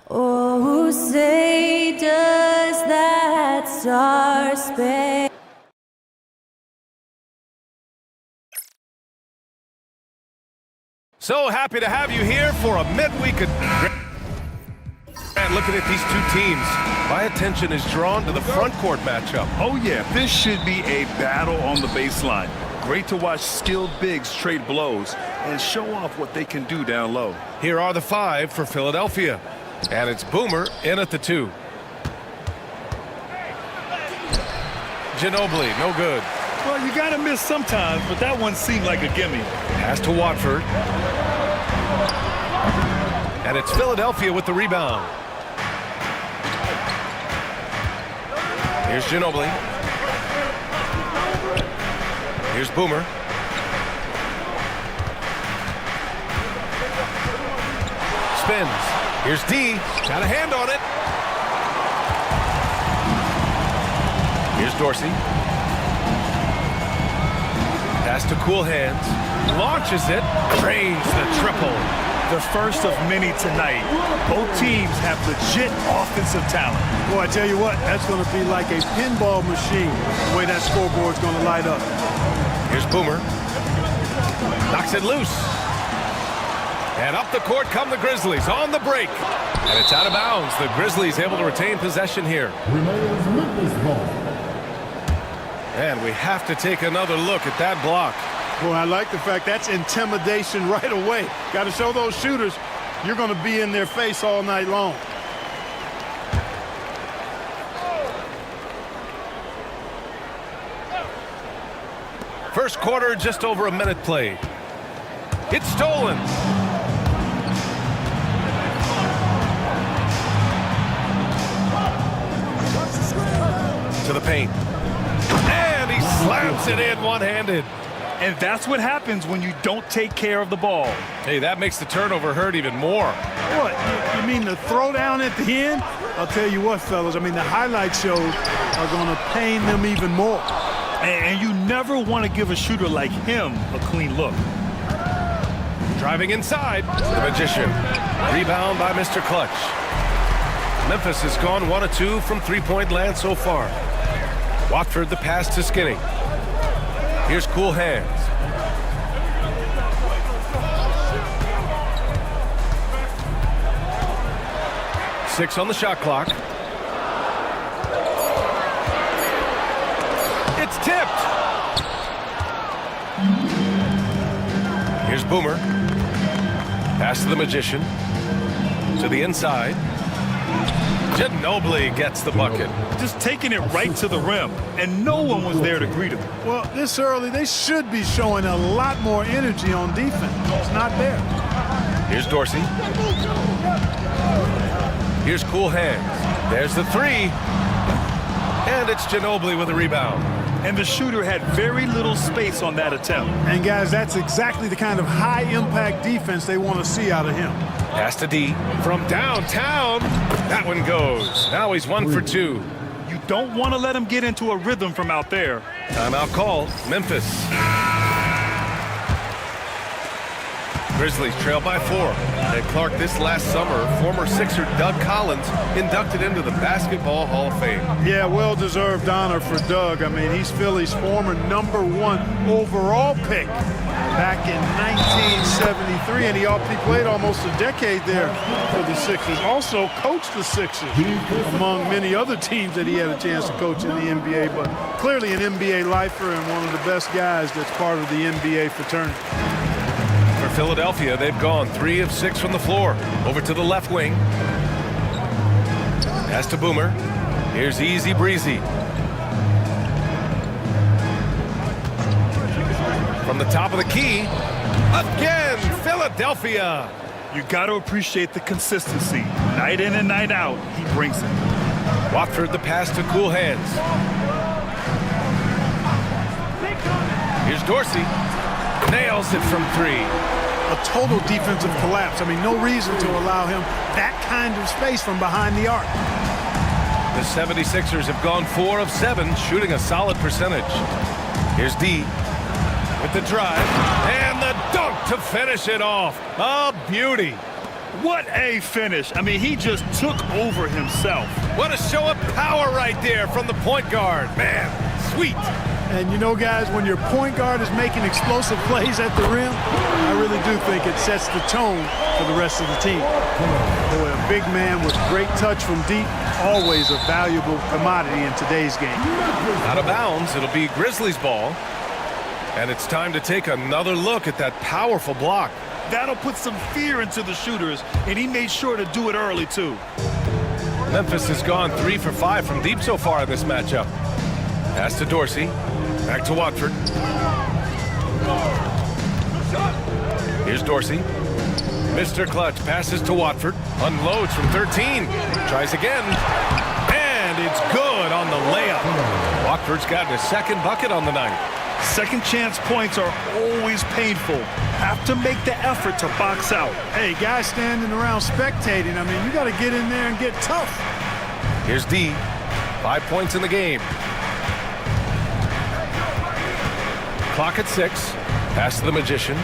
Oh, say does that star-spangled So happy to have you here for a midweek. And looking at these two teams, my attention is drawn to the front court matchup. Oh yeah, this should be a battle on the baseline. Great to watch skilled bigs trade blows and show off what they can do down low. Here are the five for Philadelphia. And it's Boomer in at the 2. Ginobili, no good. Well, you gotta miss sometimes, but that one seemed like a gimme. Pass to Watford. And it's Philadelphia with the rebound. Here's Ginobili. Here's Boomer. Spins. Here's D. Got a hand on it. Here's Dorsey. Pass to Cool Hands. Launches it. Drains the triple. The first of many tonight. Both teams have legit offensive talent. Boy, I tell you what, that's going to be like a pinball machine, the way that scoreboard's going to light up. Here's Boomer. Knocks it loose. And up the court come the Grizzlies on the break. And it's out of bounds. The Grizzlies able to retain possession here. And we have to take another look at that block. Boy, I like the fact that's intimidation right away. Got to show those shooters you're going to be in their face all night long. First quarter, just over a minute played. It's stolen. To the paint. And he slams it in one-handed. And that's what happens when you don't take care of the ball. Hey, that makes the turnover hurt even more. What, you mean the throwdown at the end? I'll tell you what, fellas, I mean, the highlight shows are going to pain them even more. And you never want to give a shooter like him a clean look. Driving inside, the Magician. Rebound by Mr. Clutch. Memphis has gone 1 of 2 from three-point land so far. Watford the pass to Skinny. Here's Cool Hands. Six on the shot clock. It's tipped. Here's Boomer. Pass to the Magician. To the inside. Ginobili gets the bucket. Just taking it right to the rim, and no one was there to greet him. Well, this early, they should be showing a lot more energy on defense. It's not there. Here's Dorsey. Here's Cool Hands. There's the 3. And it's Ginobili with a rebound. And the shooter had very little space on that attempt. And, guys, that's exactly the kind of high-impact defense they want to see out of him. Pass to D. From downtown. That one goes. Now he's 1 for 2. You don't want to let him get into a rhythm from out there. Timeout call. Memphis. Grizzlies trail by 4. And Clark, this last summer, former Sixer Doug Collins inducted into the Basketball Hall of Fame. Yeah, well-deserved honor for Doug. I mean, he's Philly's former #1 overall pick back in 1973, and he played almost a decade there for the Sixers. Also coached the Sixers, among many other teams that he had a chance to coach in the NBA, but clearly an NBA lifer and one of the best guys that's part of the NBA fraternity. For Philadelphia, they've gone 3 of 6 from the floor. Over to the left wing. Pass to Boomer. Here's Easy Breezy. From the top of the key. Again, Philadelphia. You got to appreciate the consistency. Night in and night out, he brings it. Watford the pass to Cool Hands. Here's Dorsey. Nails it from 3. A total defensive collapse. I mean, no reason to allow him that kind of space from behind the arc. The 76ers have gone 4 of 7, shooting a solid percentage. Here's D with the drive and the dunk to finish it off. A beauty. What a finish. I mean, he just took over himself. What a show of power right there from the point guard. Man, sweet. And you know, guys, when your point guard is making explosive plays at the rim, I really do think it sets the tone for the rest of the team. Boy, a big man with great touch from deep, always a valuable commodity in today's game. Out of bounds, it'll be Grizzlies ball. And it's time to take another look at that powerful block. That'll put some fear into the shooters, and he made sure to do it early, too. Memphis has gone 3 for 5 from deep so far in this matchup. Pass to Dorsey. Back to Watford. Here's Dorsey. Mr. Clutch passes to Watford. Unloads from 13. Tries again. And it's good on the layup. Watford's gotten his second bucket on the night. Second chance points are always painful. Have to make the effort to box out. Hey, guys standing around spectating, I mean, you got to get in there and get tough. Here's D. 5 points in the game. Clock at 6. Pass to the Magician.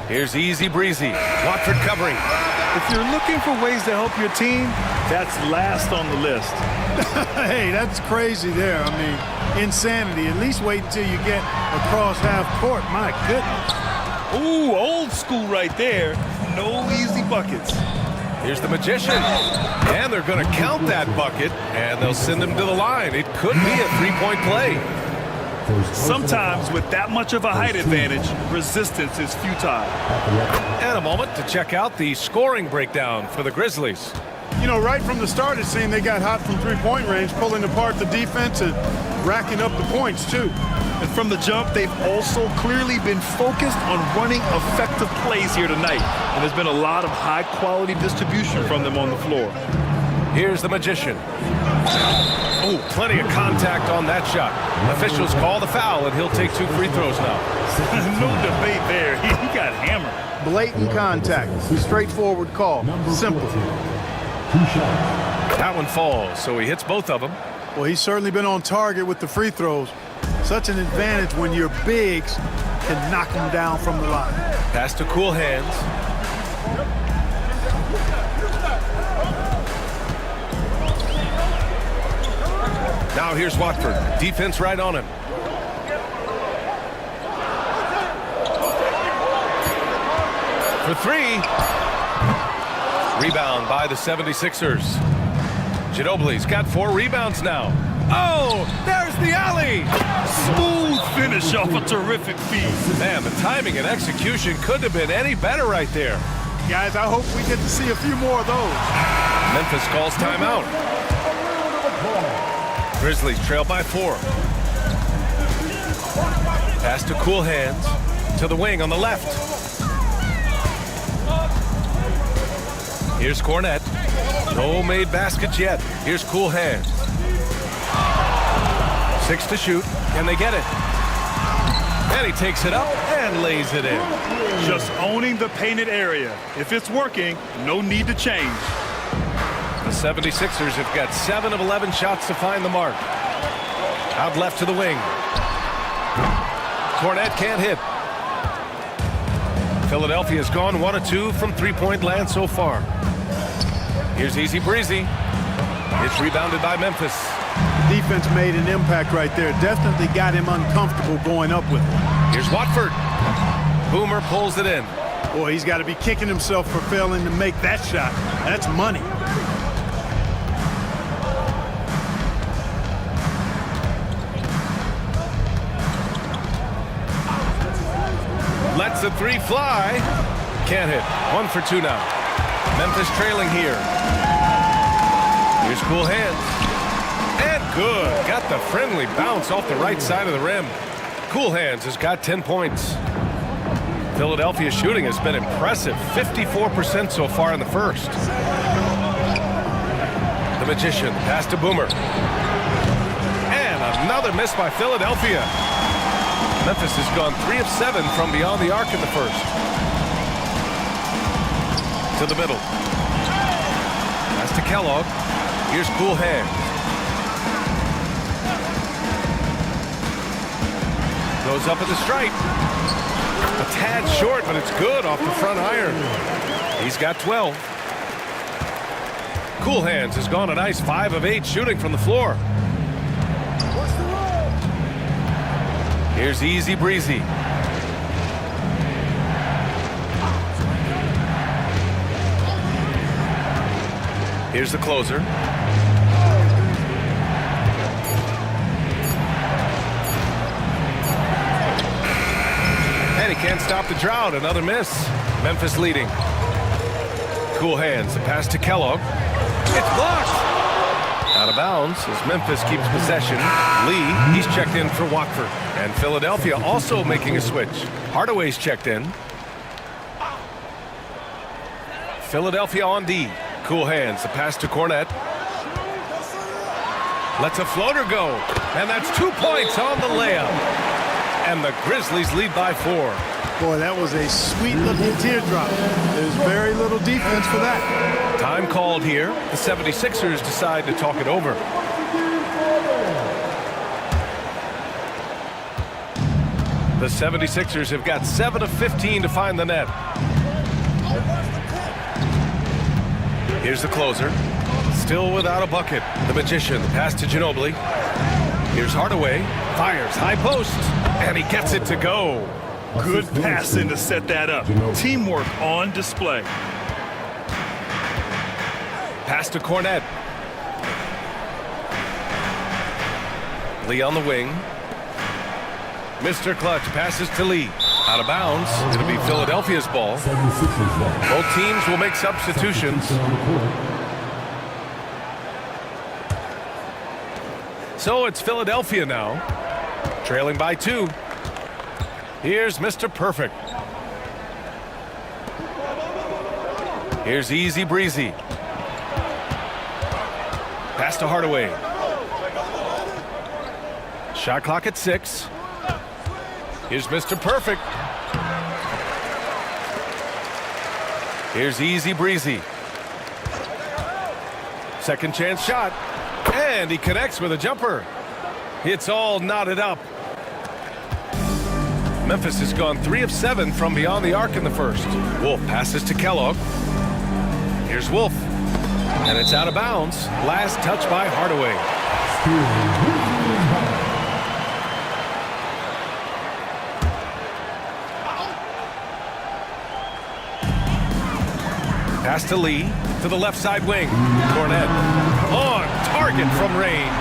Here's Easy Breezy. Watford covering. If you're looking for ways to help your team, that's last on the list. Hey, that's crazy there. I mean, insanity. At least wait until you get across half court. My goodness. Ooh, old school right there. No easy buckets. Here's the Magician. And they're going to count that bucket, and they'll send him to the line. It could be a three-point play. Sometimes with that much of a height advantage, resistance is futile. And a moment to check out the scoring breakdown for the Grizzlies. You know, right from the start, it seemed they got hot from three-point range, pulling apart the defense and racking up the points, too. And from the jump, they've also clearly been focused on running effective plays here tonight. And there's been a lot of high-quality distribution from them on the floor. Here's the Magician. Oh, plenty of contact on that shot. Officials call the foul, and he'll take 2 free throws now. No debate there. He got hammered. Blatant contact. Straightforward call. Simple. That one falls, so he hits both of them. Well, he's certainly been on target with the free throws. Such an advantage when your bigs can knock them down from the line. Pass to Cool Hands. Now here's Watford. Defense right on him. For 3. Rebound by the 76ers. Ginobili's got 4 rebounds now. Oh, there's the alley. Smooth finish off a terrific feed. Man, the timing and execution couldn't have been any better right there. Guys, I hope we get to see a few more of those. Memphis calls timeout. Grizzlies trail by 4. Pass to Cool Hands. To the wing on the left. Here's Cornette. No made baskets yet. Here's Cool Hands. 6 to shoot. Can they get it? And he takes it up and lays it in. Just owning the painted area. If it's working, no need to change. The 76ers have got 7 of 11 shots to find the mark. Out left to the wing. Cornette can't hit. Philadelphia's gone 1 of 2 from three-point land so far. Here's Easy Breezy. It's rebounded by Memphis. Defense made an impact right there. Definitely got him uncomfortable going up with it. Here's Watford. Boomer pulls it in. Boy, he's got to be kicking himself for failing to make that shot. That's money. Lets the 3 fly. Can't hit. 1 for 2 now. Memphis trailing here. Here's Cool Hands. And good. Got the friendly bounce off the right side of the rim. Cool Hands has got 10 points. Philadelphia's shooting has been impressive. 54% so far in the first. The Magician. Pass to Boomer. And another miss by Philadelphia. Memphis has gone 3 of 7 from beyond the arc in the first. To the middle. Pass to Kellogg. Here's Cool Hands. Goes up at the stripe. A tad short, but it's good off the front iron. He's got 12. Cool Hands has gone a nice 5 of 8 shooting from the floor. Here's Easy Breezy. Here's the closer. And he can't stop the drought. Another miss. Memphis leading. Cool Hands. The pass to Kellogg. It's blocked. Out of bounds as Memphis keeps possession. Lee, he's checked in for Watford. And Philadelphia also making a switch. Hardaway's checked in. Philadelphia on D. Cool Hands. The pass to Cornette. Lets a floater go. And that's 2 points on the layup. And the Grizzlies lead by 4. Boy, that was a sweet-looking teardrop. There's very little defense for that. Time called here. The 76ers decide to talk it over. The 76ers have got 7 of 15 to find the net. Here's the closer. Still without a bucket. The Magician. Pass to Ginobili. Here's Hardaway. Fires. High post. And he gets it to go. Good passing to set that up. Teamwork on display. Pass to Cornette. Lee on the wing. Mr. Clutch passes to Lee. Out of bounds. It'll be Philadelphia's ball. Both teams will make substitutions. So it's Philadelphia now, trailing by 2. Here's Mr. Perfect. Here's Easy Breezy. Pass to Hardaway. Shot clock at 6. Here's Mr. Perfect. Here's Easy Breezy. Second chance shot. And he connects with a jumper. It's all knotted up. Memphis has gone 3 of 7 from beyond the arc in the first. Wolf passes to Kellogg. Here's Wolf. And it's out of bounds. Last touch by Hardaway. Pass to Lee, to the left side wing. Cornette on target from range.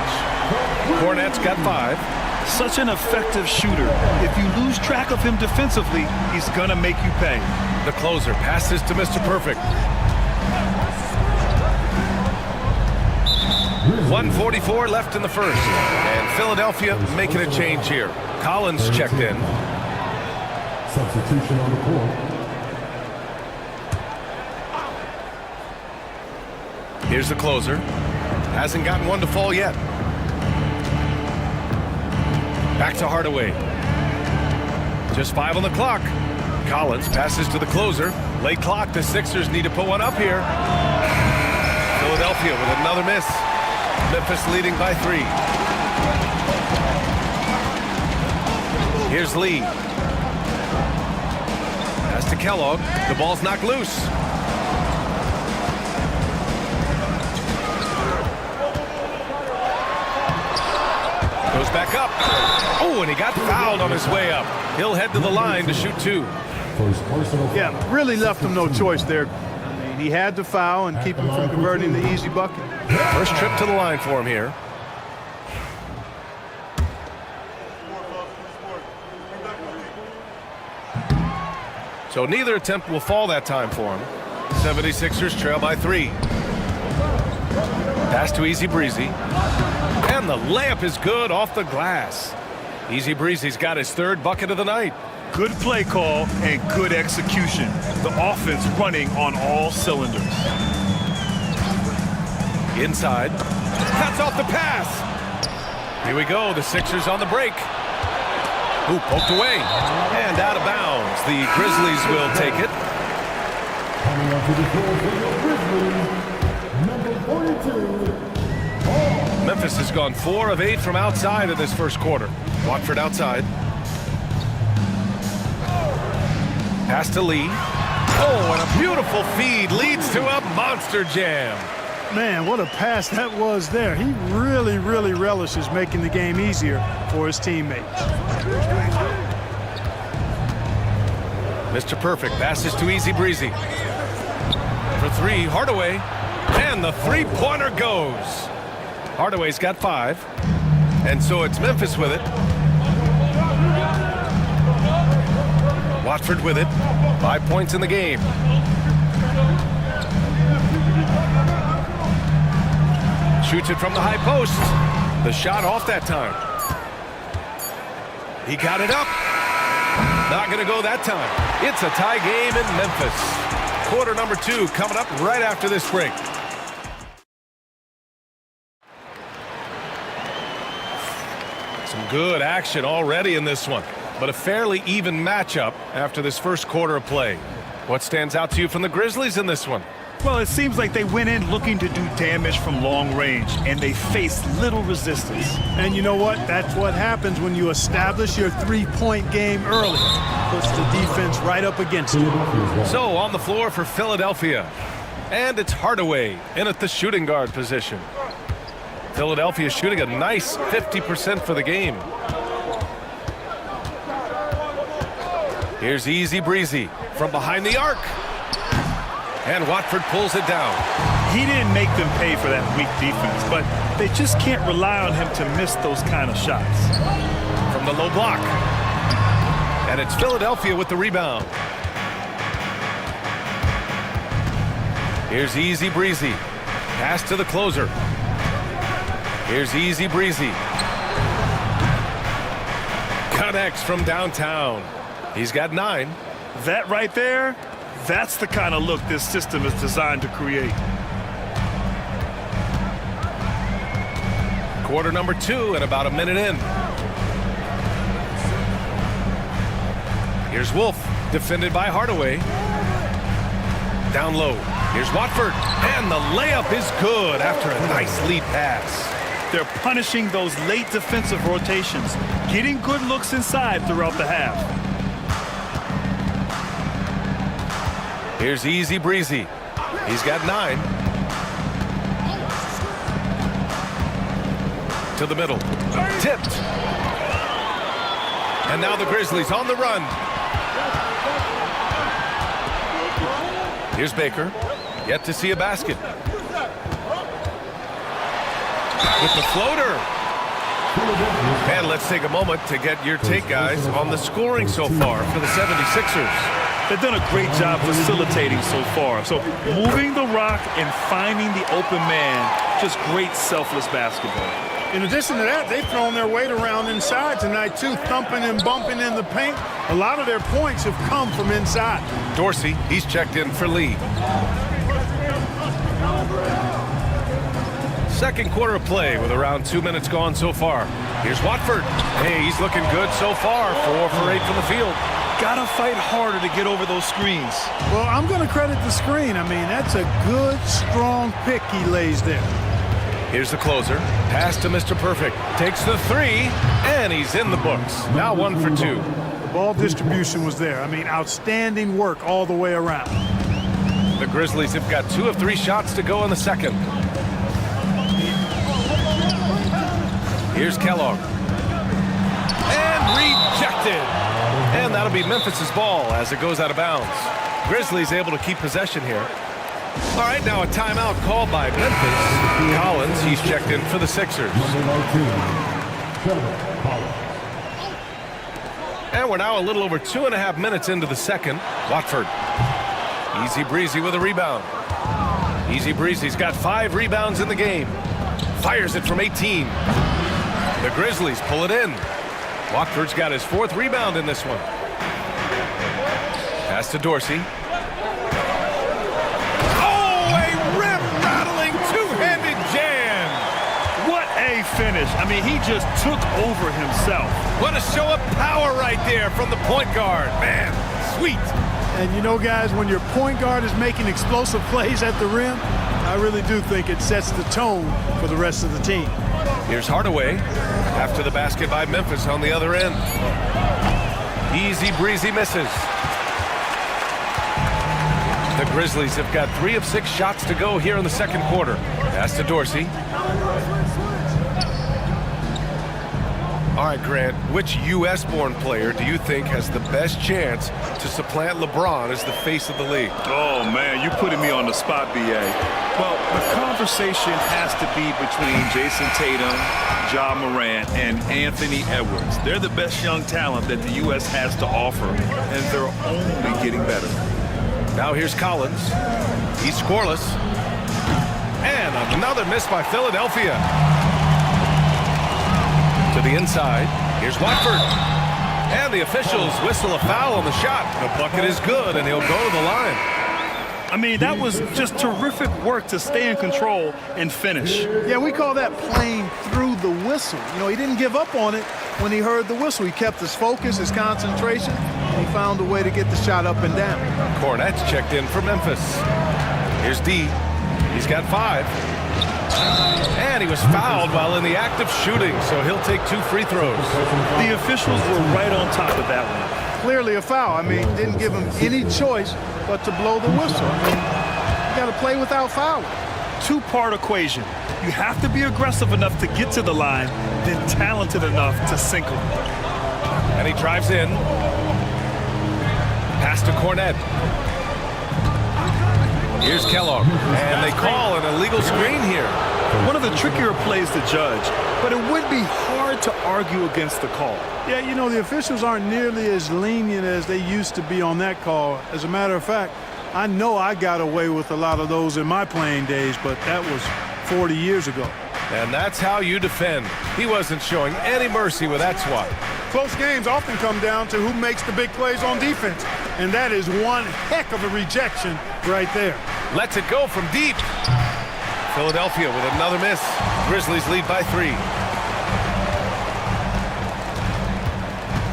Cornette's got 5. Such an effective shooter. If you lose track of him defensively, he's gonna make you pay. The closer passes to Mr. Perfect. 1:44 left in the first. And Philadelphia making a change here. Collins checked in. Substitution on the court. Here's the closer. Hasn't gotten one to fall yet. Back to Hardaway. Just 5 on the clock. Collins passes to the closer. Late clock. The Sixers need to put one up here. Philadelphia with another miss. Memphis leading by 3. Here's Lee. Pass to Kellogg. The ball's knocked loose. Goes back up. Oh, and he got fouled on his way up. He'll head to the line to shoot 2. Yeah, really left him no choice there. I mean, he had to foul and keep him from converting the easy bucket. First trip to the line for him here. So neither attempt will fall that time for him. 76ers trail by 3. Pass to Easy Breezy. And the layup is good off the glass. Easy Breezy's got his 3rd bucket of the night. Good play call and good execution. The offense running on all cylinders. Inside. Cuts off the pass. Here we go. The Sixers on the break. Ooh, poked away. And out of bounds. The Grizzlies will take it. Coming up to the floor for your Grizzlies, number 42. Memphis has gone 4 of 8 from outside in this first quarter. Watford outside. Pass to Lee. Oh, and a beautiful feed leads to a monster jam. Man, what a pass that was there. He really, really relishes making the game easier for his teammates. Mr. Perfect passes to Easy Breezy. For three, Hardaway. And the three-pointer goes. Hardaway's got 5. And so it's Memphis with it. Watford with it. 5 points in the game. Shoots it from the high post. The shot off that time. He got it up. Not going to go that time. It's a tie game in Memphis. Quarter number 2 coming up right after this break. Some good action already in this one, but a fairly even matchup after this first quarter of play. What stands out to you from the Grizzlies in this one? Well, it seems like they went in looking to do damage from long range, and they faced little resistance. And you know what? That's what happens when you establish your three-point game early. Puts the defense right up against you. So on the floor for Philadelphia. And it's Hardaway in at the shooting guard position. Philadelphia shooting a nice 50% for the game. Here's Easy Breezy from behind the arc. And Watford pulls it down. He didn't make them pay for that weak defense, but they just can't rely on him to miss those kind of shots. From the low block. And it's Philadelphia with the rebound. Here's Easy Breezy. Pass to the closer. Here's Easy Breezy. Connects from downtown. He's got 9. That right there, that's the kind of look this system is designed to create. Quarter number 2 and about a minute in. Here's Wolf, defended by Hardaway. Down low. Here's Watford, and the layup is good after a nice lead pass. They're punishing those late defensive rotations, getting good looks inside throughout the half. Here's Easy Breezy. He's got 9. To the middle. Tipped. And now the Grizzlies on the run. Here's Baker. Yet to see a basket. With the floater. And let's take a moment to get your take, guys, on the scoring so far for the 76ers. They've done a great job facilitating so far. So moving the rock and finding the open man, just great selfless basketball. In addition to that, they've thrown their weight around inside tonight, too, thumping and bumping in the paint. A lot of their points have come from inside. Dorsey, he's checked in for Lee. Second quarter of play with around 2 minutes gone so far. Here's Watford. Hey, he's looking good so far. 4 for 8 from the field. Gotta fight harder to get over those screens. Well, I'm going to credit the screen. I mean, that's a good, strong pick he lays there. Here's the closer. Pass to Mr. Perfect. Takes the 3, and he's in the books. Now 1 for 2. The ball distribution was there. I mean, outstanding work all the way around. The Grizzlies have got 2 of 3 shots to go in the second. Here's Kellogg. And rejected. And that'll be Memphis's ball as it goes out of bounds. Grizzlies able to keep possession here. All right, now a timeout called by Memphis. Collins, he's checked in for the Sixers. And we're now a little over 2.5 minutes into the second. Watford. Easy Breezy with a rebound. Easy Breezy's got 5 rebounds in the game. Fires it from 18. The Grizzlies pull it in. Watford's got his 4th rebound in this one. Pass to Dorsey. Oh, a rip-rattling two-handed jam. What a finish. I mean, he just took over himself. What a show of power right there from the point guard. Man, sweet. And you know, guys, when your point guard is making explosive plays at the rim, I really do think it sets the tone for the rest of the team. Here's Hardaway after the basket by Memphis on the other end. Easy Breezy misses. The Grizzlies have got 3 of 6 shots to go here in the second quarter. Pass to Dorsey. All right, Grant, which U.S.-born player do you think has the best chance to supplant LeBron as the face of the league? Oh, man, you're putting me on the spot, B.A. Well, the conversation has to be between Jason Tatum, Ja Morant, and Anthony Edwards. They're the best young talent that the U.S. has to offer, and they're only getting better. Now here's Collins. He's scoreless. And another miss by Philadelphia. To the inside. Here's Watford. And the officials whistle a foul on the shot. The bucket is good, and he'll go to the line. I mean, that was just terrific work to stay in control and finish. Yeah, we call that playing through the whistle. You know, he didn't give up on it when he heard the whistle. He kept his focus, his concentration, and he found a way to get the shot up and down. Cornette's checked in for Memphis. Here's D. He's got 5. And he was fouled while in the act of shooting, so he'll take 2 free throws. The officials were right on top of that one. Clearly a foul. I mean, didn't give him any choice but to blow the whistle. I mean, you got to play without fouling. 2-part equation. You have to be aggressive enough to get to the line, then talented enough to sink them. And he drives in. Pass to Cornette. Here's Kellogg. And they call an illegal screen here. One of the trickier plays to judge, but it would be hard to argue against the call. Yeah, you know, the officials aren't nearly as lenient as they used to be on that call. As a matter of fact, I know I got away with a lot of those in my playing days, but that was 40 years ago. And that's how you defend. He wasn't showing any mercy with that swat. Close games often come down to who makes the big plays on defense, and that is one heck of a rejection right there. Lets it go from deep. Philadelphia with another miss. Grizzlies lead by 3.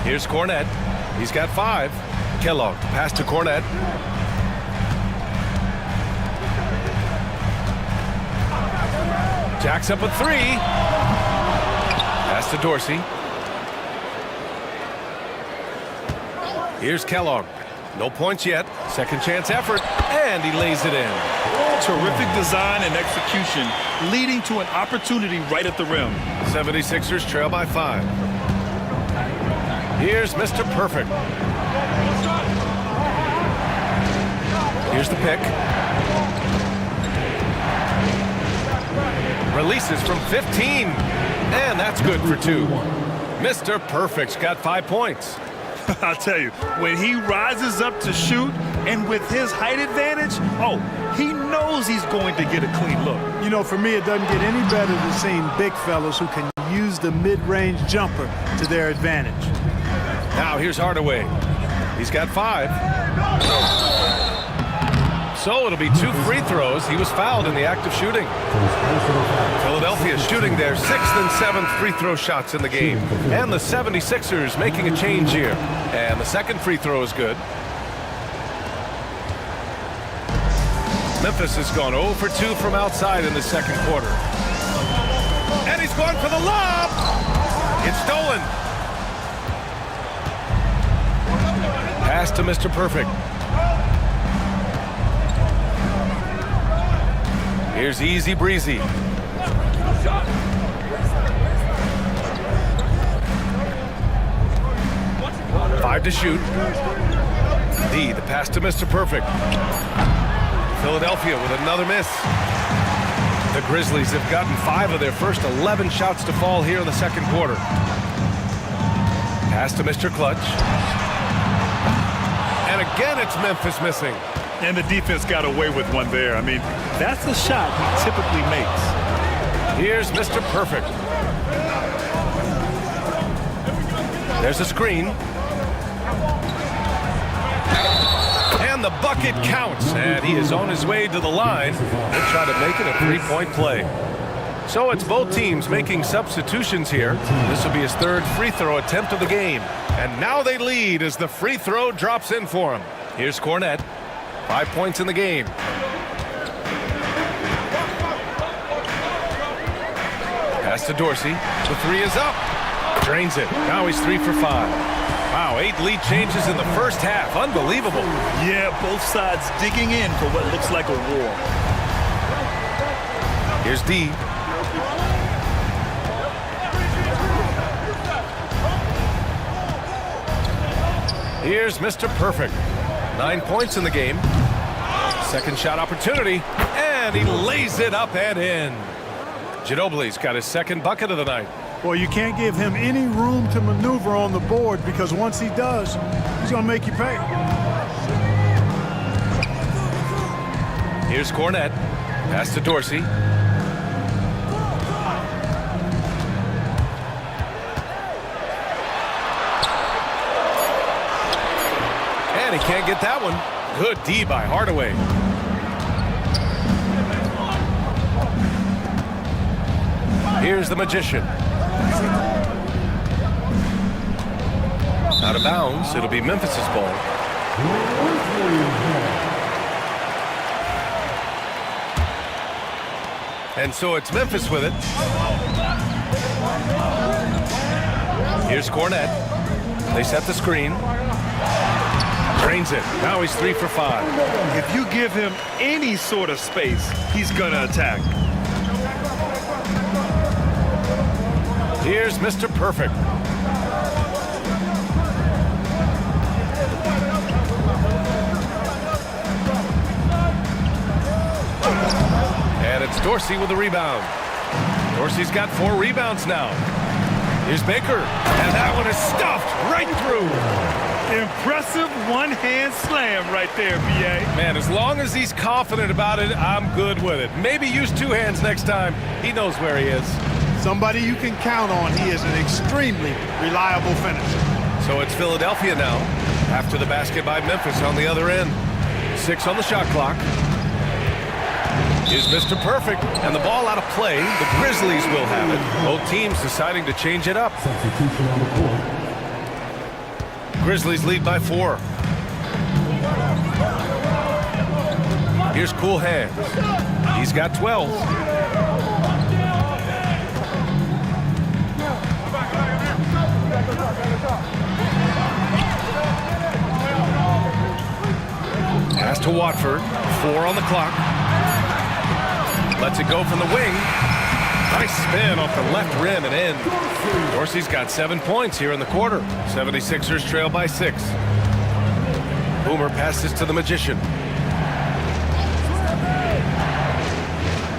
Here's Cornette. He's got 5. Kellogg, pass to Cornette. Jacks up with 3. Pass to Dorsey. Here's Kellogg. No points yet. Second chance effort. And he lays it in. Terrific design and execution, leading to an opportunity right at the rim. 76ers trail by 5. Here's Mr. Perfect. Here's the pick. Releases from 15. And that's good for 2. Mr. Perfect's got 5 points. I'll tell you, when he rises up to shoot, and with his height advantage, oh, he knows he's going to get a clean look. You know, for me, it doesn't get any better than seeing big fellas who can use the mid-range jumper to their advantage. Now here's Hardaway. He's got 5. So it'll be 2 free throws. He was fouled in the act of shooting. Philadelphia shooting their 6th and 7th free throw shots in the game. And the 76ers making a change here. And the second free throw is good. Memphis has gone 0 for 2 from outside in the second quarter. And he's going for the lob. It's stolen. Pass to Mr. Perfect. Here's Easy Breezy. 5 to shoot. D, the pass to Mr. Perfect. Philadelphia with another miss. The Grizzlies have gotten 5 of their first 11 shots to fall here in the second quarter. Pass to Mr. Clutch. And again, it's Memphis missing. And the defense got away with one there. I mean, that's the shot he typically makes. Here's Mr. Perfect. There's a screen. And the bucket counts. And he is on his way to the line. He'll try to make it a 3-point play. So it's both teams making substitutions here. This will be his 3rd free throw attempt of the game. And now they lead as the free throw drops in for him. Here's Cornette. 5 points in the game. Pass to Dorsey. The 3 is up. Drains it. Now he's 3 for 5. Wow, 8 lead changes in the first half. Unbelievable. Yeah, both sides digging in for what looks like a war. Here's D. Here's Mr. Perfect. 9 points in the game. Second shot opportunity, and he lays it up and in. Ginobili's got his second bucket of the night. Well, you can't give him any room to maneuver on the board because once he does, he's going to make you pay. Here's Cornette. Pass to Dorsey. And he can't get that one. Good D by Hardaway. Here's the Magician. Out of bounds. It'll be Memphis's ball. And so it's Memphis with it. Here's Cornette. They set the screen. Drains it. Now he's 3 for 5. If you give him any sort of space, he's gonna attack. Here's Mr. Perfect. And it's Dorsey with the rebound. Dorsey's got 4 rebounds now. Here's Baker. And that one is stuffed right through. Impressive one-hand slam right there, B.A. Man, as long as he's confident about it, I'm good with it. Maybe use 2 hands next time. He knows where he is. Somebody you can count on. He is an extremely reliable finisher. So it's Philadelphia now, after the basket by Memphis on the other end. 6 on the shot clock. Is Mr. Perfect, and the ball out of play. The Grizzlies will have it. Both teams deciding to change it up. Substitution on the court. Grizzlies lead by 4. Here's Cool Hands. He's got 12. Pass to Watford. 4 on the clock. Lets it go from the wing. Nice spin off the left rim and in. Dorsey's got 7 points here in the quarter. 76ers trail by 6. Boomer passes to the Magician.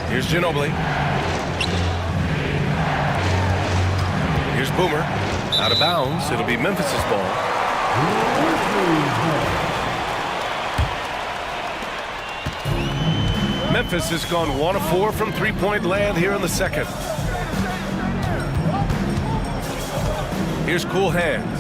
Here's Ginobili. Here's Boomer. Out of bounds. It'll be Memphis's ball. Memphis has gone 1 of 4 from three-point land here in the second. Here's Cool Hands.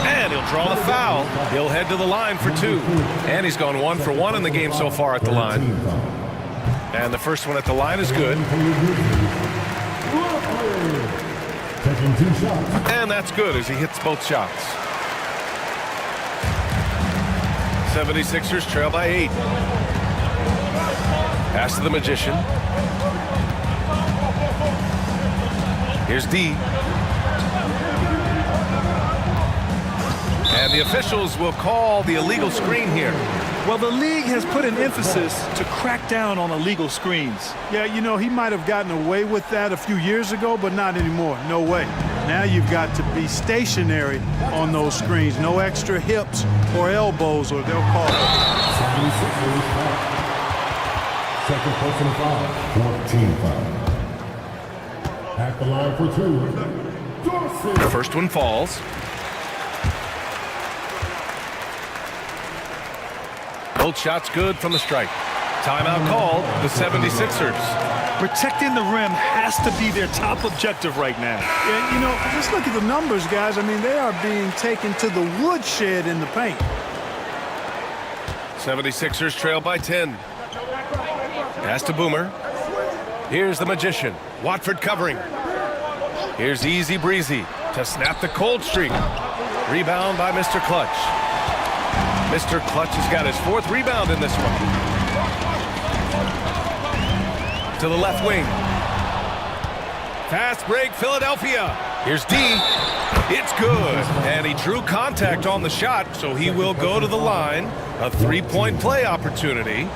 And he'll draw the foul. He'll head to the line for 2. And he's gone 1 for 1 in the game so far at the line. And the first one at the line is good. And that's good as he hits both shots. 76ers trail by 8. Pass to the Magician. Here's D. And the officials will call the illegal screen here. Well, the league has put an emphasis to crack down on illegal screens. Yeah, you know, he might have gotten away with that a few years ago, but not anymore. No way. Now you've got to be stationary on those screens. No extra hips or elbows, or they'll call it. Second personal foul, 14 foul. At the line for 2. Dorsey. The first one falls. Both shots good from the strike. Timeout called, the 76ers. Protecting the rim has to be their top objective right now. Yeah, you know, just look at the numbers, guys. I mean, they are being taken to the woodshed in the paint. 76ers trail by 10. Pass to Boomer. Here's the Magician. Watford covering. Here's Easy Breezy to snap the cold streak. Rebound by Mr. Clutch. Mr. Clutch has got his 4th rebound in this one. to the left wing. Fast break, Philadelphia. Here's D. It's good. And he drew contact on the shot, so he will go to the line. A three-point play opportunity.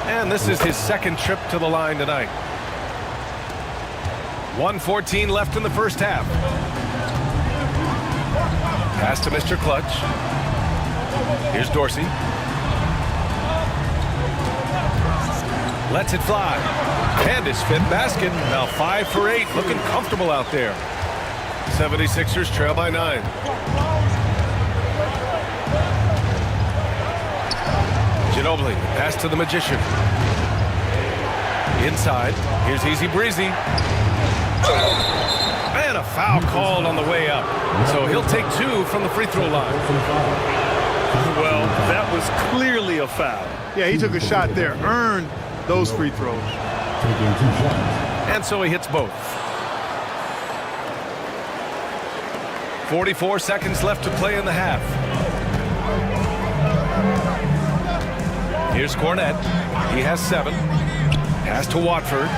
And this is his second trip to the line tonight. 1:14 left in the first half. Pass to Mr. Clutch. Here's Dorsey. Lets it fly. And his fifth basket. Now 5 for 8. Looking comfortable out there. 76ers trail by 9. Ginobili. Pass to the Magician. Inside. Here's Easy Breezy. And a foul called on the way up. So he'll take 2 from the free throw line. Well, that was clearly a foul. Yeah, he took a shot there, earned those free throws. Taking 2 shots. And so he hits both. 44 seconds left to play in the half. Here's Cornette. He has 7. Pass to Watford.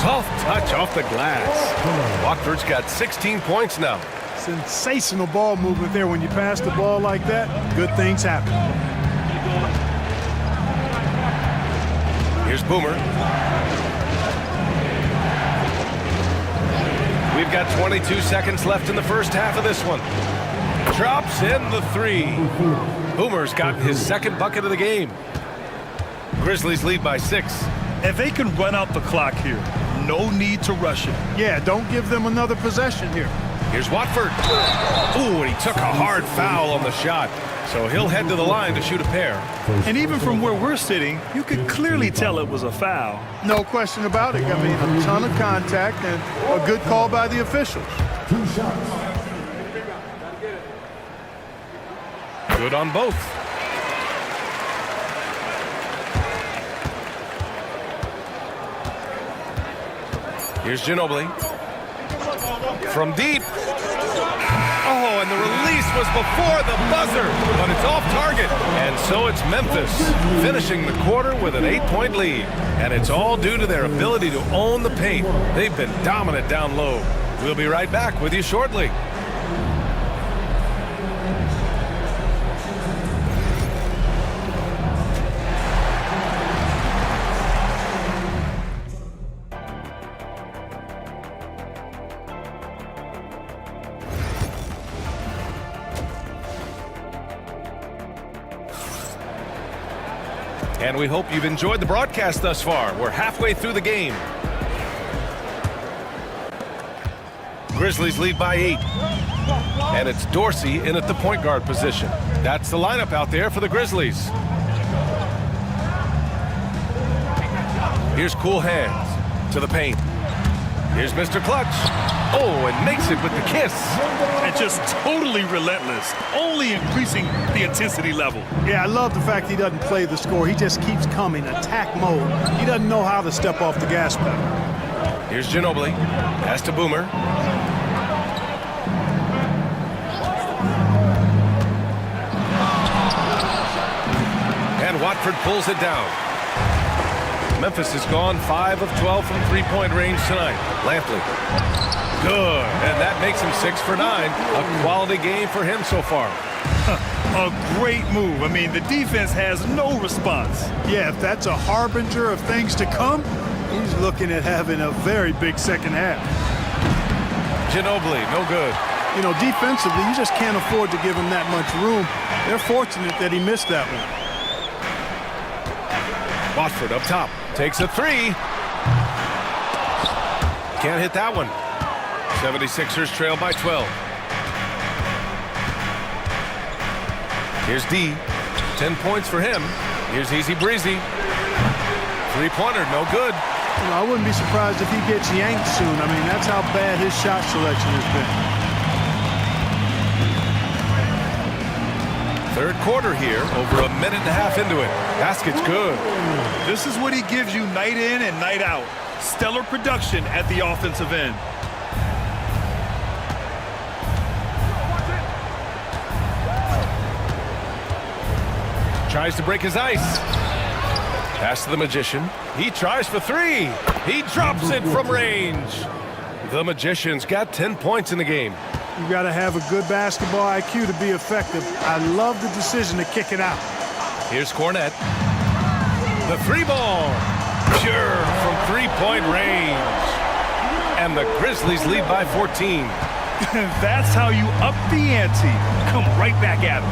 Soft touch off the glass. Watford's got 16 points now. Sensational ball movement there. When you pass the ball like that, good things happen. Here's Boomer. We've got 22 seconds left in the first half of this one. Drops in the 3. Boomer's gotten his second bucket of the game. Grizzlies lead by 6. And they can run out the clock here. No need to rush it. Yeah, don't give them another possession here. Here's Watford. Ooh, and he took a hard foul on the shot. So he'll head to the line to shoot a pair. And even from where we're sitting, you could clearly tell it was a foul. No question about it. I mean, a ton of contact and a good call by the officials. 2 shots. Good on both. Here's Ginobili. From deep. Oh, and the release was before the buzzer, but it's off target. And so it's Memphis finishing the quarter with an 8-point lead. And it's all due to their ability to own the paint. They've been dominant down low. We'll be right back with you shortly. And we hope you've enjoyed the broadcast thus far. We're halfway through the game. Grizzlies lead by 8. And it's Dorsey in at the point guard position. That's the lineup out there for the Grizzlies. Here's Cool Hands to the paint. Here's Mr. Clutch. Oh, and makes it with the kiss. And just totally relentless, only increasing the intensity level. Yeah, I love the fact he doesn't play the score. He just keeps coming, attack mode. He doesn't know how to step off the gas pedal. Here's Ginobili. Pass to Boomer. And Watford pulls it down. Memphis has gone 5 of 12 from three-point range tonight. Lampley. Good. And that makes him 6 for 9. A quality game for him so far. A great move. I mean, the defense has no response. Yeah, if that's a harbinger of things to come, he's looking at having a very big second half. Ginobili, no good. You know, defensively, you just can't afford to give him that much room. They're fortunate that he missed that one. Watford up top. Takes a 3. Can't hit that one. 76ers trail by 12. Here's D. 10 points for him. Here's Easy Breezy. Three-pointer, no good. You know, I wouldn't be surprised if he gets yanked soon. I mean, that's how bad his shot selection has been. Third quarter here, over a minute and a half into it. Basket's good. This is what he gives you night in and night out. Stellar production at the offensive end. Tries to break his ice. Pass to the Magician. He tries for three. He drops it from range. The Magician's got 10 points in the game. You got to have a good basketball IQ to be effective. I love the decision to kick it out. Here's Cornette. The three ball. Pure from three-point range. And the Grizzlies lead by 14. That's how you up the ante. Come right back at him.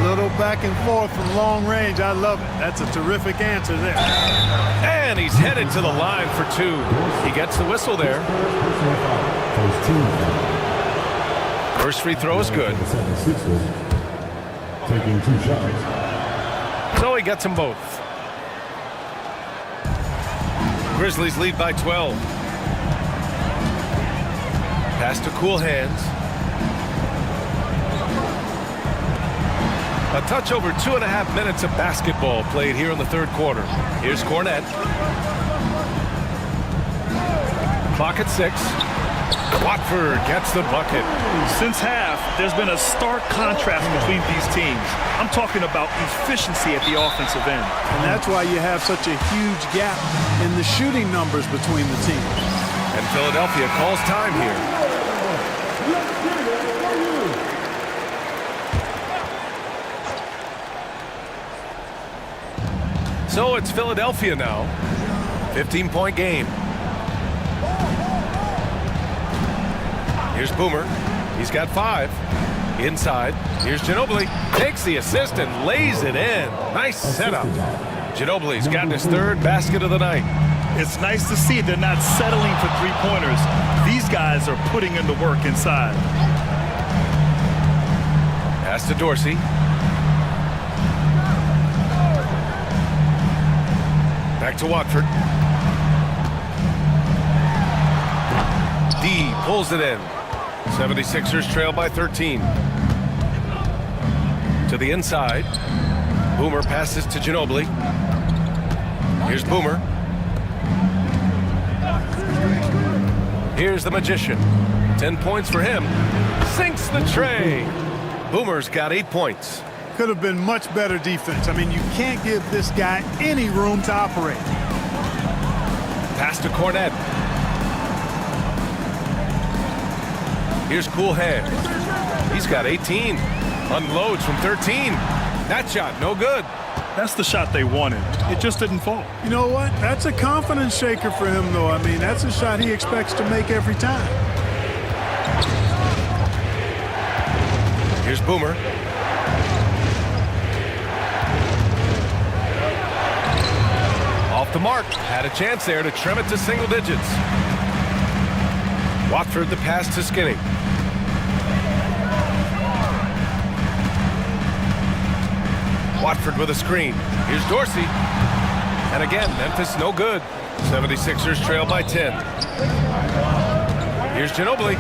A little back and forth from long range. I love it. That's a terrific answer there. And he's headed to the line for two. He gets the whistle there. First free throw is good. Taking 2 shots. So he gets them both. Grizzlies lead by 12. Pass to cool hands. A touch over 2.5 minutes of basketball played here in the third quarter. Here's Cornette. Clock at 6. Watford gets the bucket. Since half, there's been a stark contrast between these teams. I'm talking about efficiency at the offensive end. And that's why you have such a huge gap in the shooting numbers between the teams. And Philadelphia calls time here. So it's Philadelphia now. 15-point game. Here's Boomer. He's got 5. Inside. Here's Ginobili. Takes the assist and lays it in. Nice setup. Ginobili's gotten his 3rd basket of the night. It's nice to see they're not settling for three-pointers. These guys are putting in the work inside. Pass to Dorsey. Back to Watford. D pulls it in. 76ers trail by 13. To the inside. Boomer passes to Ginobili. Here's Boomer. Here's the Magician. 10 points for him. Sinks the tray. Boomer's got 8 points. Could have been much better defense. I mean, you can't give this guy any room to operate. Pass to Cornette. Here's Cool Hands. He's got 18. Unloads from 13. That shot, no good. That's the shot they wanted. It just didn't fall. You know what? That's a confidence shaker for him, though. I mean, that's a shot he expects to make every time. Here's Boomer. Off the mark. Had a chance there to trim it to single digits. Watford the pass to Skinny. Watford with a screen. Here's Dorsey. And again, Memphis no good. 76ers trail by 10. Here's Ginobili.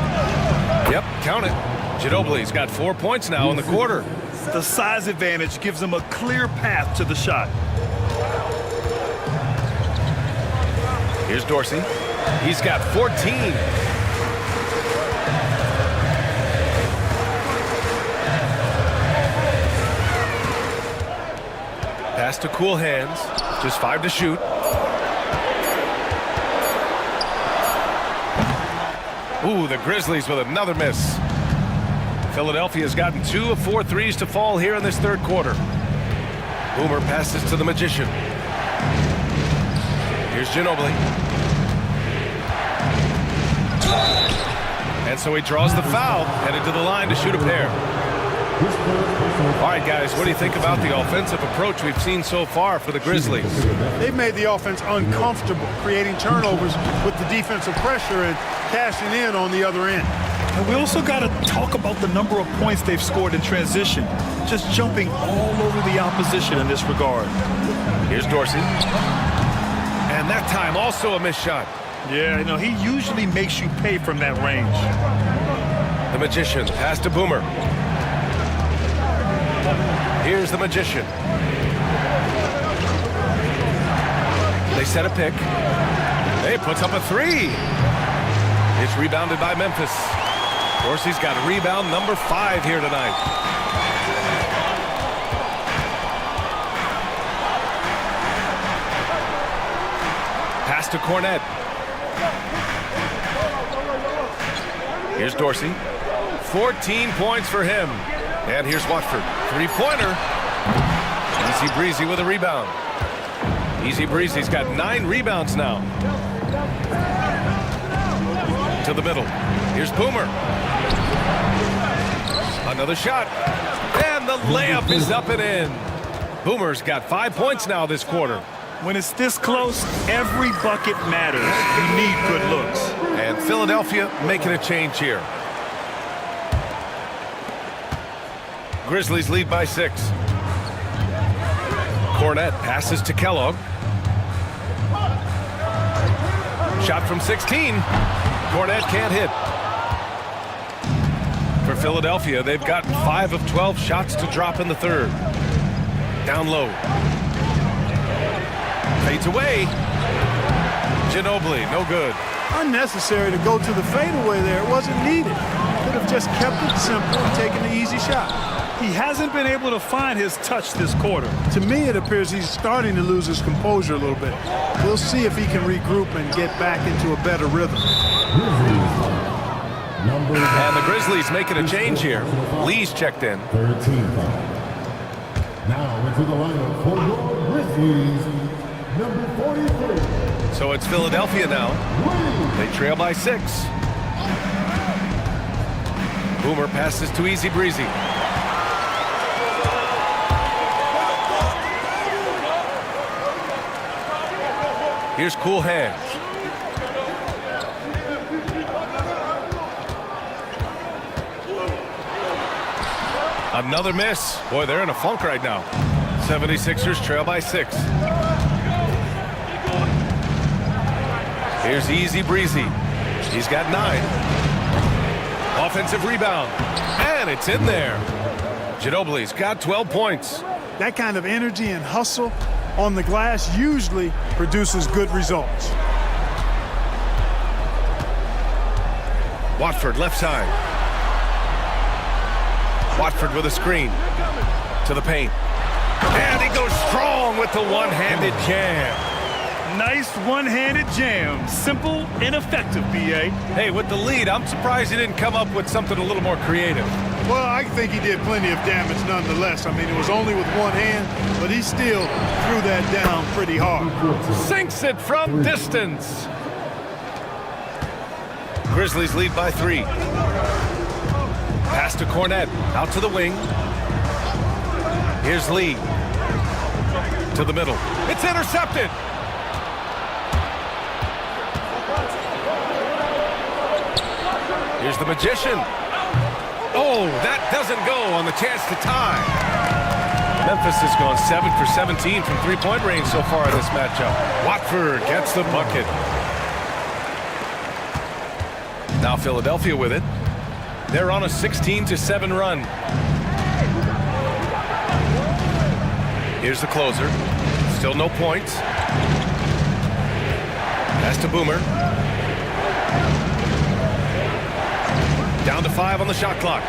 Yep, count it. Ginobili's got 4 points now in the quarter. The size advantage gives him a clear path to the shot. Here's Dorsey. He's got 14. Pass to Cool Hands. Just 5 to shoot. Ooh, the Grizzlies with another miss. Philadelphia's gotten 2 of 4 threes to fall here in this third quarter. Boomer passes to the Magician. Here's Ginobili. And so he draws the foul, headed to the line to shoot a pair. All right, guys, what do you think about the offensive approach we've seen so far for the Grizzlies? They've made the offense uncomfortable, creating turnovers with the defensive pressure and cashing in on the other end. And we also got to talk about the number of points they've scored in transition, just jumping all over the opposition in this regard. Here's Dorsey. And that time also a missed shot. Yeah, you know, he usually makes you pay from that range. The Magician pass to Boomer. Here's the Magician. They set a pick. He puts up a 3. It's rebounded by Memphis. Dorsey's got rebound number 5 here tonight. Pass to Cornette. Here's Dorsey. 14 points for him. And here's Watford. Three-pointer. Easy Breezy with a rebound. Easy Breezy's got 9 rebounds now. To the middle. Here's Boomer. Another shot. And the layup is up and in. Boomer's got 5 points now this quarter. When it's this close, every bucket matters. You need good looks. And Philadelphia making a change here. Grizzlies lead by 6. Cornette passes to Kellogg. Shot from 16. Cornette can't hit. For Philadelphia, they've got 5 of 12 shots to drop in the third. Down low. Fades away. Ginobili, no good. Unnecessary to go to the fadeaway there. It wasn't needed. Could have just kept it simple and taken the easy shot. He hasn't been able to find his touch this quarter. To me, it appears he's starting to lose his composure a little bit. We'll see if he can regroup and get back into a better rhythm. And the Grizzlies making a change here. Lee's checked in. 13 foul. Now into the lineup for your Grizzlies, number 43. So it's Philadelphia now. They trail by 6. Boomer passes to Easy Breezy. Here's Cool Hands. Another miss. Boy, they're in a funk right now. 76ers trail by 6. Here's Easy Breezy. He's got 9. Offensive rebound. And it's in there. Ginobili's got 12 points. That kind of energy and hustle on the glass usually produces good results. Watford left side. Watford with a screen to the paint. And he goes strong with the one-handed jam. Nice one-handed jam. Simple and effective, B.A. Hey, with the lead, I'm surprised he didn't come up with something a little more creative. Well, I think he did plenty of damage nonetheless. I mean, it was only with one hand, but he still threw that down pretty hard. Sinks it from distance. Grizzlies lead by 3. Pass to Cornette. Out to the wing. Here's Lee. To the middle. It's intercepted. Here's the Magician. Oh, that doesn't go on the chance to tie. Memphis has gone 7 for 17 from three-point range so far in this matchup. Watford gets the bucket. Now Philadelphia with it. They're on a 16-7 run. Here's the closer. Still no points. Pass to Boomer. Down to 5 on the shot clock.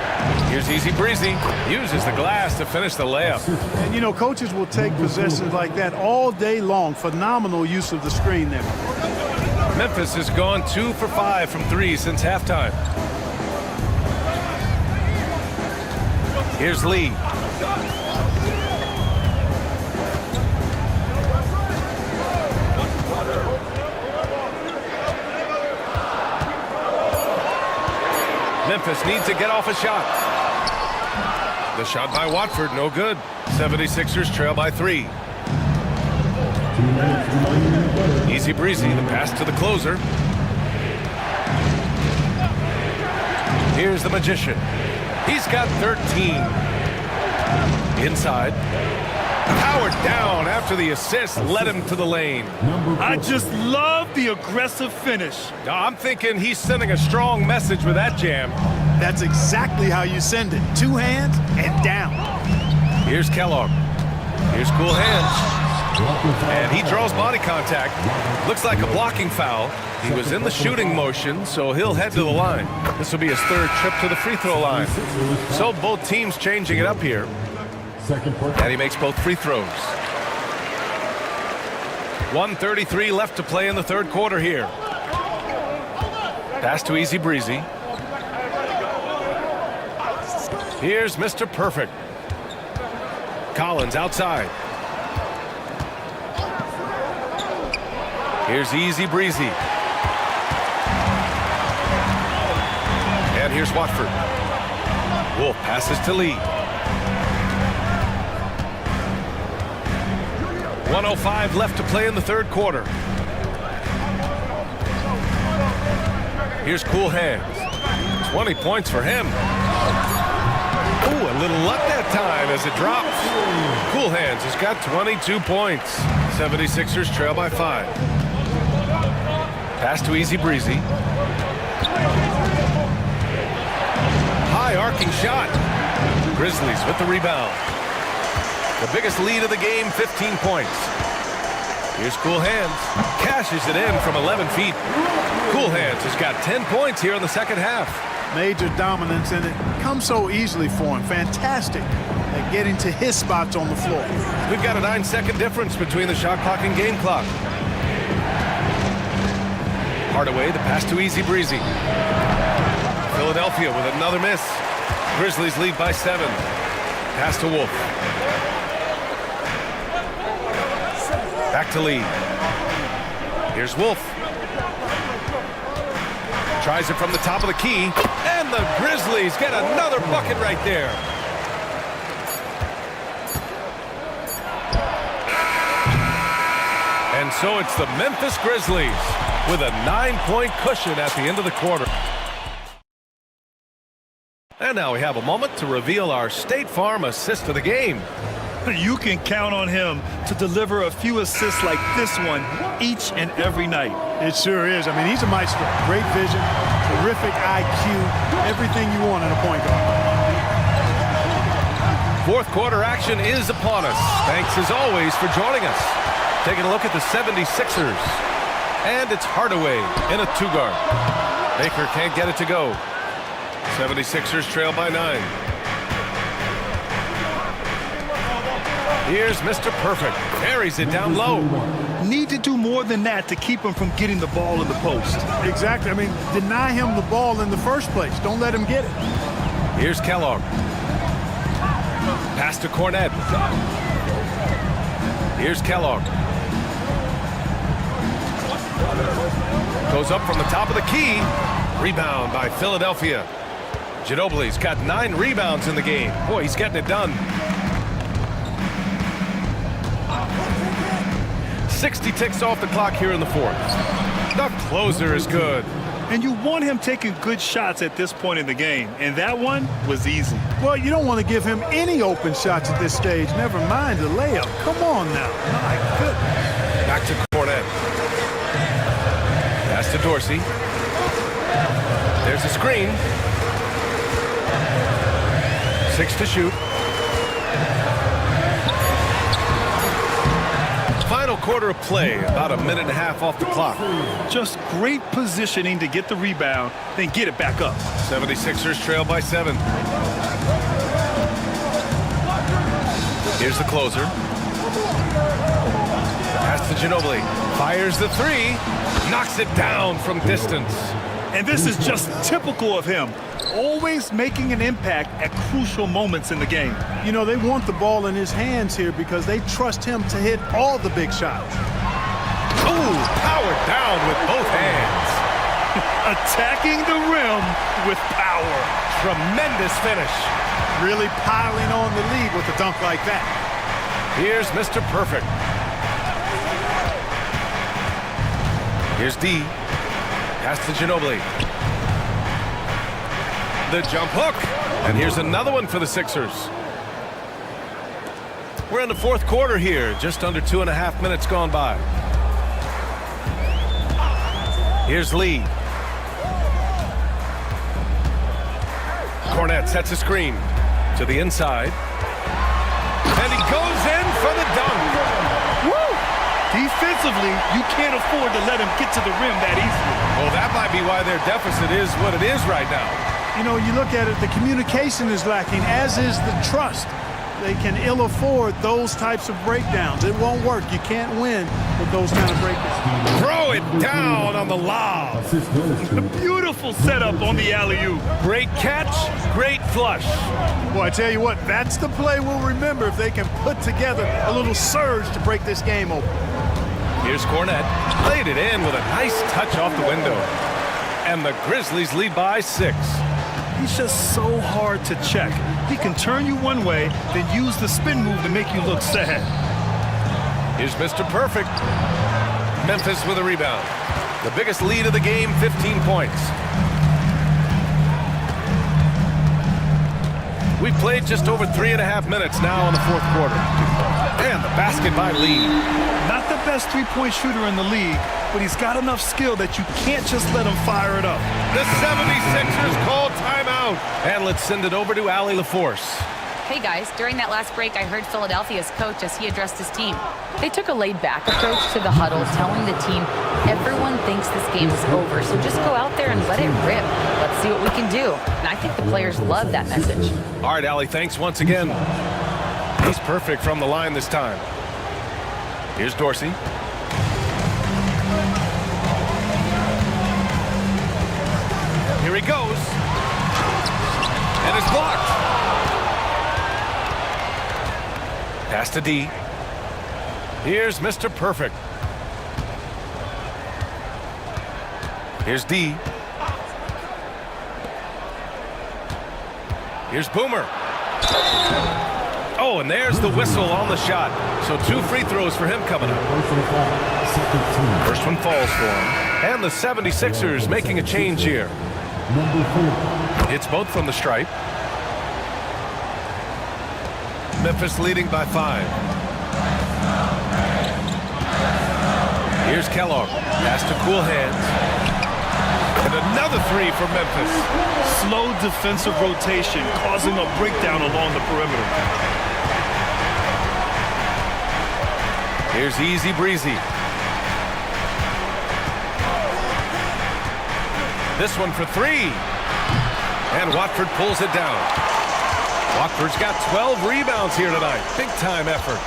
Here's Easy Breezy. Uses the glass to finish the layup. And, you know, coaches will take possessions like that all day long. Phenomenal use of the screen there. Memphis has gone 2 for 5 from 3 since halftime. Here's Lee. Memphis needs to get off a shot. The shot by Watford, no good. 76ers trail by 3. Easy Breezy, the pass to the closer. Here's the Magician. He's got 13. Inside. Powered down after the assist led him to the lane. I just love the aggressive finish. I'm thinking he's sending a strong message with that jam. That's exactly how you send it. 2 hands and down. Here's Kellogg. Here's Cool Hands. And he draws body contact. Looks like a blocking foul. He was in the shooting motion, so he'll head to the line. This will be his 3rd trip to the free throw line. So both teams changing it up here. And he makes both free throws. 1:33 left to play in the third quarter here. Pass to Easy Breezy. Here's Mr. Perfect. Collins outside. Here's Easy Breezy. And here's Watford. Wolf passes to Lee. 1:05 left to play in the third quarter. Here's Cool Hands. 20 points for him. Ooh, a little luck that time as it drops. Cool Hands has got 22 points. 76ers trail by 5. Pass to Easy Breezy. High arcing shot. Grizzlies with the rebound. The biggest lead of the game, 15 points. Here's Cool Hands. Cashes it in from 11 feet. Cool Hands has got 10 points here in the second half. Major dominance, and it comes so easily for him. Fantastic at getting to his spots on the floor. We've got a 9-second difference between the shot clock and game clock. Hardaway, the pass to Easy Breezy. Philadelphia with another miss. Grizzlies lead by 7. Pass to Wolf. Back to Lee. Here's Wolf. Tries it from the top of the key. And the Grizzlies get another bucket right there. And so it's the Memphis Grizzlies with a 9-point cushion at the end of the quarter. And now we have a moment to reveal our State Farm assist of the game. You can count on him to deliver a few assists like this one each and every night. It sure is. I mean, he's a maestro. Great vision, terrific IQ, everything you want in a point guard. Fourth quarter action is upon us. Thanks as always for joining us. Taking a look at the 76ers. And it's Hardaway in a 2-guard. Baker can't get it to go. 76ers trail by 9. Here's Mr. Perfect. Carries it down low. Need to do more than that to keep him from getting the ball in the post. Exactly. I mean, deny him the ball in the first place. Don't let him get it. Here's Kellogg. Pass to Cornette. Here's Kellogg. Goes up from the top of the key. Rebound by Philadelphia. Ginobili's got 9 rebounds in the game. Boy, he's getting it done. 60 ticks off the clock here in the fourth. The closer is good. And you want him taking good shots at this point in the game. And that one was easy. Well, you don't want to give him any open shots at this stage. Never mind the layup. Come on now. My goodness. Back to Cornette. Pass to Dorsey. There's a screen. 6 to shoot. Final quarter of play, about a minute and a half off the clock. Just great positioning to get the rebound, then get it back up. 76ers trail by 7. Here's the closer. Pass to Ginobili. Fires the 3. Knocks it down from distance. And this is just typical of him. Always making an impact at crucial moments in the game. You know, they want the ball in his hands here because they trust him to hit all the big shots. Ooh, powered down with both hands. Attacking the rim with power. Tremendous finish. Really piling on the lead with a dunk like that. Here's Mr. Perfect. Here's D. Pass to Ginobili. The jump hook. And here's another one for the Sixers. We're in the fourth quarter here. Just under 2.5 minutes gone by. Here's Lee. Cornette sets a screen to the inside. And he goes in for the dunk. Woo! Defensively, you can't afford to let him get to the rim that easily. Well, that might be why their deficit is what it is right now. You know, you look at it, the communication is lacking, as is the trust. they can ill afford those types of breakdowns. It won't work. You can't win with those kind of breakdowns. Throw it down on the lob. Assist goes to Beautiful setup on the alley-oop. Great catch, great flush. Well, I tell you what, that's the play we'll remember if they can put together a little surge to break this game open. Here's Cornette. Laid it in with a nice touch off the window. And the Grizzlies lead by 6. He's just so hard to check. He can turn you one way, then use the spin move to make you look sad. Here's Mr. Perfect. Memphis with a rebound. The biggest lead of the game, 15 points. We've played just over 3.5 minutes now in the fourth quarter. And the basket by Lee. Not the best three-point shooter in the league, but he's got enough skill that you can't just let him fire it up. The 76ers call timeout. And let's send it over to Allie LaForce. Hey guys, during that last break, I heard Philadelphia's coach as he addressed his team. They took a laid-back approach to the huddle, telling the team, everyone thinks this game is over, so just go out there and let it rip. Let's see what we can do. And I think the players love that message. All right, Allie, thanks once again. He's perfect from the line this time. Here's Dorsey. Here he goes. And it's blocked. Pass to D. Here's Mr. Perfect. Here's D. Here's Boomer. Oh, and there's the whistle on the shot. So 2 free throws for him coming up. First one falls for him. And the 76ers making a change here. It's both from the stripe. Memphis leading by 5. Here's Kellogg. Pass to cool hands. And another 3 for Memphis. Slow defensive rotation, causing a breakdown along the perimeter. Here's Easy Breezy. This one for 3. And Watford pulls it down. Watford's got 12 rebounds here tonight. Big time effort.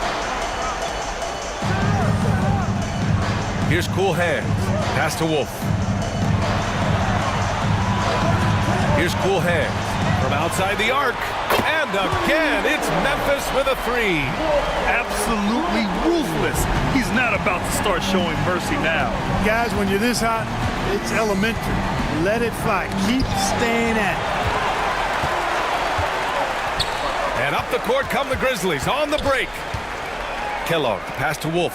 Here's cool hands. Pass to Wolf. Here's cool hands from outside the arc. And again, it's Memphis with a 3. Absolutely ruthless. He's not about to start showing mercy now. Guys, when you're this hot, it's elementary. Let it fly. Keep staying at it. And up the court come the Grizzlies on the break. Kellogg, pass to Wolf.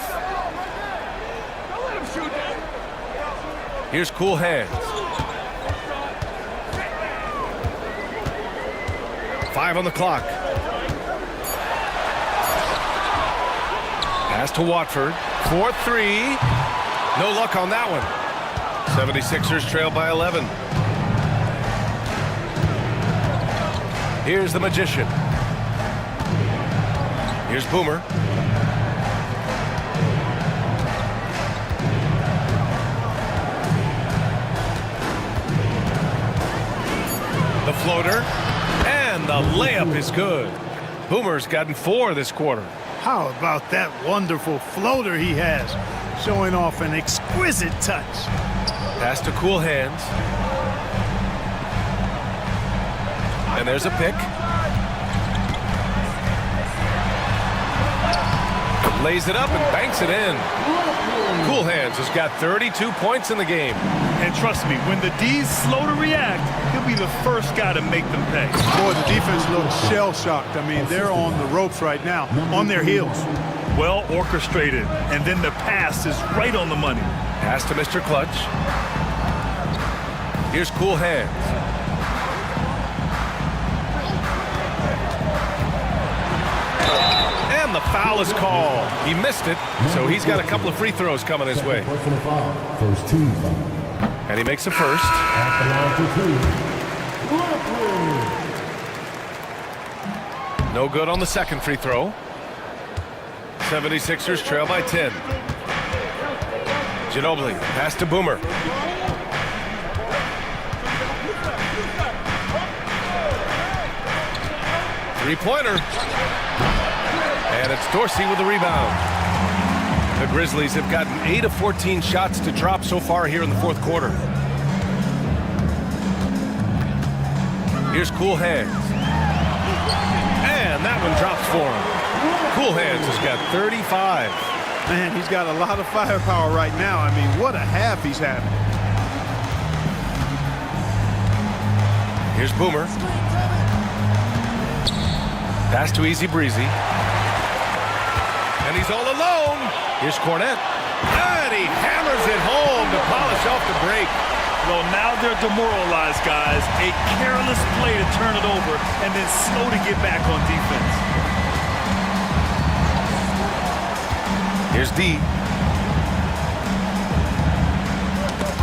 Here's cool hands. 5 on the clock. Pass to Watford. 4-3. No luck on that one. 76ers trail by 11. Here's the Magician. Here's Boomer. The floater. And the layup is good. Boomer's gotten 4 this quarter. How about that wonderful floater he has, showing off an exquisite touch. Pass to cool hands. And there's a pick. Lays it up and banks it in. Cool Hands has got 32 points in the game. And trust me, when the D's slow to react, he'll be the first guy to make them pay. Boy, the defense looks shell-shocked. I mean, they're on the ropes right now, on their heels. Well orchestrated, and then the pass is right on the money. Pass to Mr. Clutch. Here's Cool Hands. And the foul is called. He missed it, so he's got a couple of free throws coming his way. First team. And he makes a first. No good on the second free throw. 76ers trail by 10. Ginobili, pass to Boomer. Three-pointer. And it's Dorsey with the rebound. The Grizzlies have gotten 8 of 14 shots to drop so far here in the fourth quarter. Here's Cool Hands. And that one drops for him. Cool Hands has got 35. Man, he's got a lot of firepower right now. I mean, what a half he's having. Here's Boomer. Pass to Easy Breezy. And he's all alone. Here's Cornette. And he hammers it home to polish off the break. Well, now they're demoralized, guys. A careless play to turn it over and then slow to get back on defense. Here's D.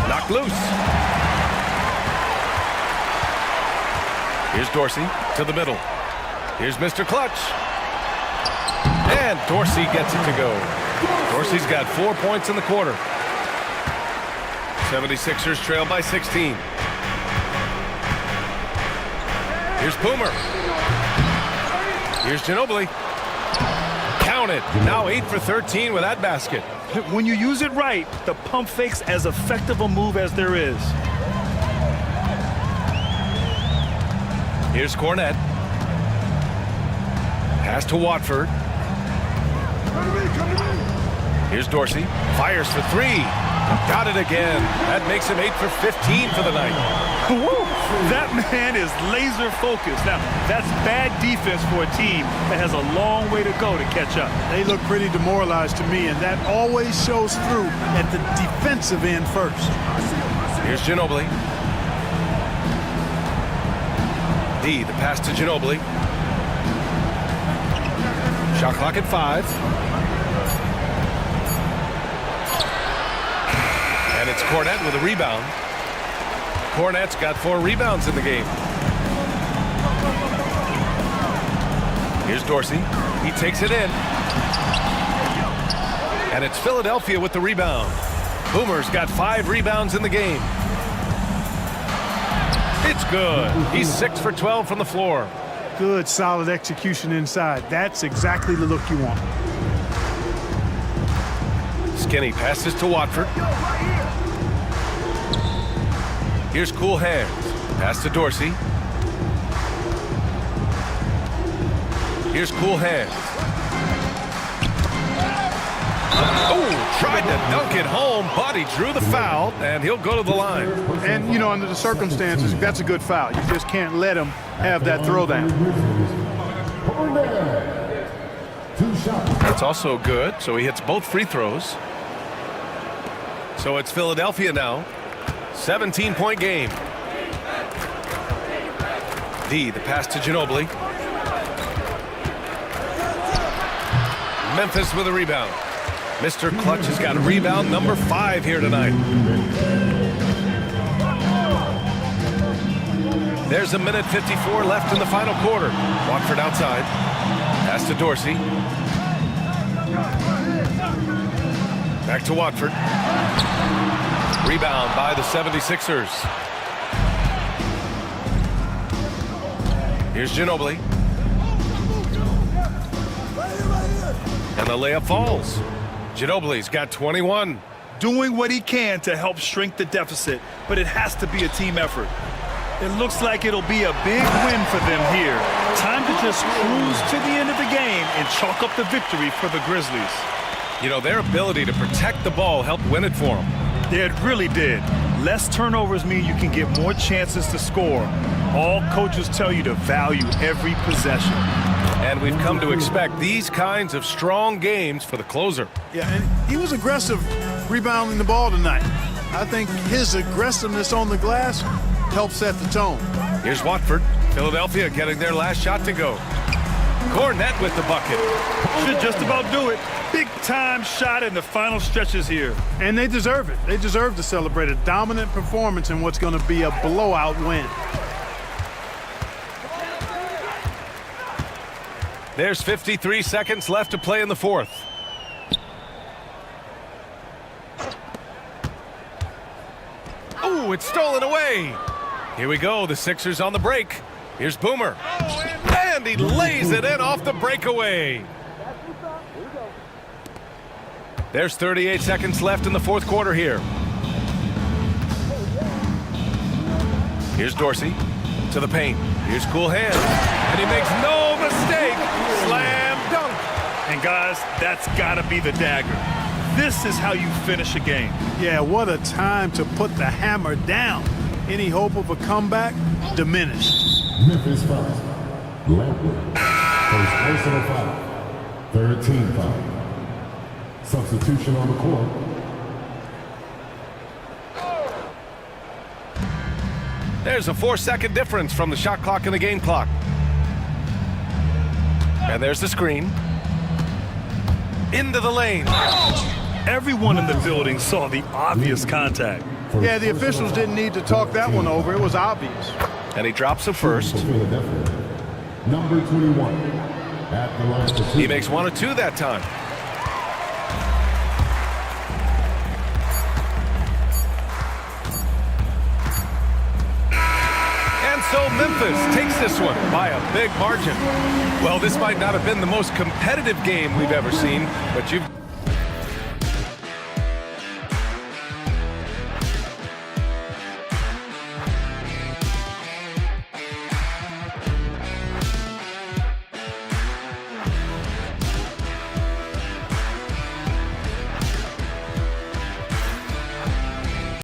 Knocked loose. Here's Dorsey to the middle. Here's Mr. Clutch. And Dorsey gets it to go. Dorsey's got 4 points in the quarter. 76ers trail by 16. Here's Boomer. Here's Ginobili. Count it. Now 8 for 13 with that basket. When you use it right, the pump fake's as effective a move as there is. Here's Cornette. Pass to Watford. Here's Dorsey. Fires for 3. Got it again. That makes him 8 for 15 for the night. Woo! That man is laser focused. Now, that's bad defense for a team that has a long way to go to catch up. They look pretty demoralized to me, and that always shows through at the defensive end first. Here's Ginobili. D, the pass to Ginobili. Shot clock at 5. And it's Cornette with a rebound. Cornette's got 4 rebounds in the game. Here's Dorsey. He takes it in. And it's Philadelphia with the rebound. Boomer's got 5 rebounds in the game. It's good. He's 6 for 12 from the floor. Good, solid execution inside. That's exactly the look you want. Skinny passes to Watford. Here's Cool Hands. Pass to Dorsey. Here's Cool Hands. Oh, tried to dunk it home, but he drew the foul, and he'll go to the line. And, you know, under the circumstances, that's a good foul. You just can't let him have that throwdown. That's also good, so he hits both free throws. So it's Philadelphia now. 17-point game. D, the pass to Ginobili. Memphis with a rebound. Mr. Clutch has got rebound number 5 here tonight. There's 1:54 left in the final quarter. Watford outside. Pass to Dorsey. Back to Watford. Rebound by the 76ers. Here's Ginobili. And the layup falls. Ginobili's got 21. Doing what he can to help shrink the deficit, but it has to be a team effort. It looks like it'll be a big win for them here. Time to just cruise to the end of the game and chalk up the victory for the Grizzlies. You know, their ability to protect the ball helped win it for them. It really did. Less turnovers mean you can get more chances to score. All coaches tell you to value every possession. And we've come to expect these kinds of strong games for the closer. Yeah, and he was aggressive rebounding the ball tonight. I think his aggressiveness on the glass helped set the tone. Here's Watford. Philadelphia getting their last shot to go. Cornette with the bucket. Should just about do it. Big-time shot in the final stretches here. And they deserve it. They deserve to celebrate a dominant performance in what's going to be a blowout win. There's 53 seconds left to play in the fourth. Oh, it's stolen away. Here we go. The Sixers on the break. Here's Boomer. And And he lays it in off the breakaway. There's 38 seconds left in the fourth quarter here. Here's Dorsey to the paint. Here's cool hands. And he makes no mistake. Slam dunk. And guys, that's got to be the dagger. This is how you finish a game. Yeah, what a time to put the hammer down. Any hope of a comeback diminished. Memphis foul. Landwehr. First personal foul. Third team foul. Substitution on the court. There's a 4-second difference from the shot clock and the game clock. And there's the screen. Into the lane. Everyone in the building saw the obvious contact. Yeah, the officials didn't need to talk that one over. It was obvious. And he drops it first. Number 21. At the line for two. He makes 1 of 2 that time. And so Memphis takes this one by a big margin. Well, this might not have been the most competitive game we've ever seen, but you've